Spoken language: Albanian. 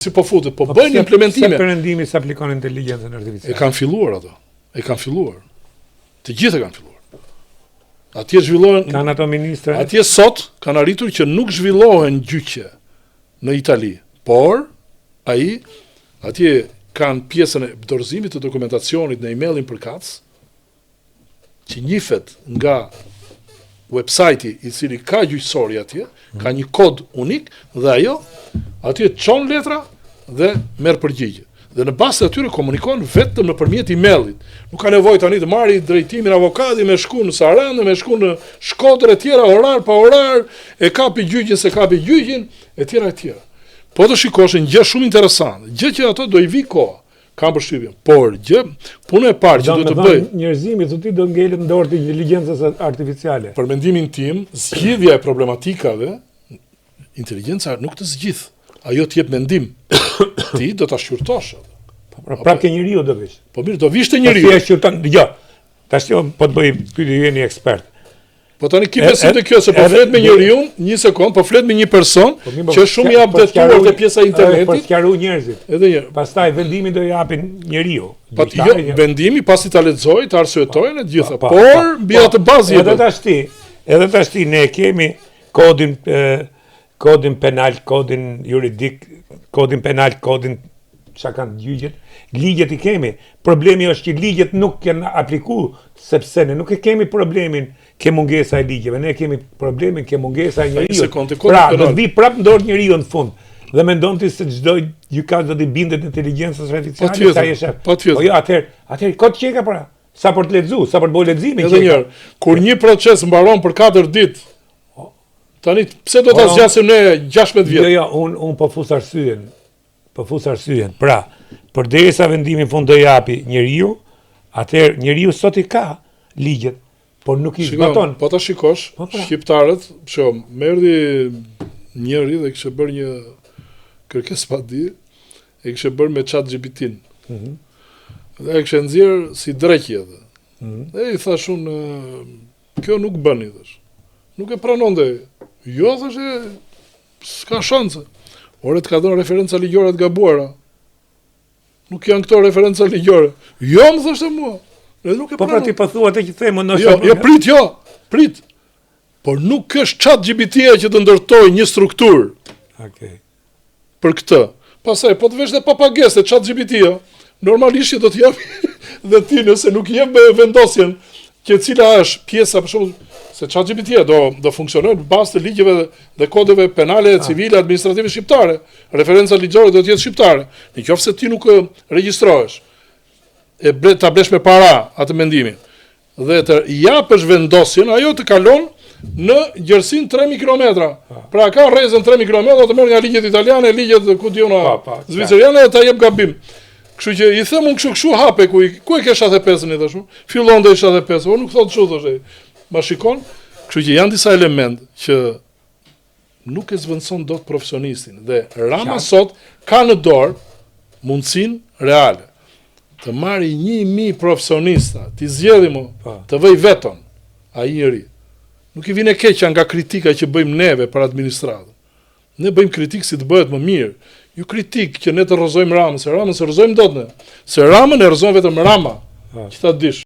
Si po futet, po bëjnë implementime. Se perëndimi se aplikon inteligjencën artificiale. E kanë filluar ato. E kanë filluar. Të gjithë kanë filluar. Atje zhvillohen. Kanë ato ministre. Atje sot kanë arritur që nuk zhvillohen gjyqe në Itali, por atje kanë pjesën e dorëzimit të dokumentacionit në emailin përkatës, që njifet nga website-i i cili ka gjyqësori atje, ka një kod unik dhe ajo atje çon letra dhe merr përgjigje. Dhe në bazë të atyre komunikon vetëm nëpërmjet emailit. Nuk ka nevojë tani të marrë drejtimin avokati me shku në Sarandë, me shku në Shkodër e tjera, orar pa orar, e kapi gjyqin se kapi gjyqin, e tjera e tjera. Po të shikosh një gjë shumë interesante, gjë që ato do i vi koha. Kam përshtypjen, por punë e parë që do të bëj. Njerëzimi thotë do ngelet në dorë të inteligjencës artificiale. Për mendimin tim, zgjidhja e problematikave, inteligjenca nuk të zgjidh. Ajo të jep mendim. Ti do ta shqyrtosh. Prapë ke njeriu do vish. Po mirë, do vish te njeriu. Ti e shqyrton, dëgjoj. Tash po të bëj pyetje jeni ekspert. Po tani ki besim te kjo se po flet me njeriu, një sekond, po flet me një person që shumë i updateuar te pjesa e internetit. Për të sqaruar njerëzit. Edhe një. Pastaj vendimin do i japin njeriu. Jo, vendimi pasi ta lexoj, ta arsyetojnë e gjitha. Por mbi atë bazë edhe tash ti ne kemi kodin penal, kodin juridik, kodin penal, kodin çka kanë gjyqet, ligjet i kemi. Problemi është që ligjet nuk kanë aplikuar sepse ne nuk e kemi problemin ke mungesa e ligjeve, ne kemi problemin ke mungesa e njeriu. Pra, do të vi prapë ndor njeriu në fund. Dhe mendon ti se çdo gjykat do të bindet inteligjencës artificiale sa jesh. Po jo, atëherë kot çeka pra. Sa për të lexuar, sa për të bërë leximin. Edhe një herë, kur një proces mbaron për 4 ditë, tani pse do ta zgjasim ne 16 vjet? Jo, un po fus arsyen. Po fus arsyen. Pra, përderisa vendimin fund do japi njeriu, atëherë njeriu sot i ka ligjet. Por nuk i zbaton. Po ta shikosh, shqiptarët, merdi njëri dhe kishte bërë një kërkesë pa di, e kishte bërë me ChatGPT-n. Dhe e kishte nxjerr si dreqje edhe. Dhe i thash unë, kjo nuk bëni thash. Nuk e pranonte. Jo thashë, s'ka shanse. Ore të ka dhënë referenca ligjore të gabuara. Nuk janë këto referenca ligjore. Jo, më thoshte mua. Po pra ti po thua atë që themu në prit. Por nuk është ChatGPT-ja që të ndërtojë një strukturë. Okej. Për këtë. Pastaj po të vesh dhe papagese ChatGPT-ja, normalisht do të jap dhe ti nëse nuk jep vendosjen që cila është pjesa për shembull se ChatGPT-ja do funksionojë në bazë të ligjeve dhe kodeve penale, civile, administrative shqiptare. Referenca ligjore do të jetë shqiptare. Nëse ti nuk regjistrohesh ta blesh me para atë mendimin dhe të japësh vendosjen, ajo të kalon në gjerësinë 3000 kilometra. Pra ka rrezën 3000 kilometra, të merr nga ligjet italiane, ligjet ku diuna zviceriane dhe ta jep gabim. Kështu që i them unë kështu hape ku e ke 75-ën i thashun. Fillon dhe 75, por nuk thotë kështu thoshë. Ma shikon, kështu që janë disa elementë që nuk e zvendëson dot profesionistin dhe Rama sot ka në dorë mundësinë reale të marri 1000 profesionista, t'i zgjedhë të vëj veton, ai njeri. Nuk i vjen e keqja nga kritika që bëjmë neve për administratën. Ne bëjmë kritikë si të bëhet më mirë. Jo kritikë që ne të rrëzojmë Ramën, se Ramën se rrëzojmë dot ne. Se Ramën e rrëzon vetëm Rama, që ta dish.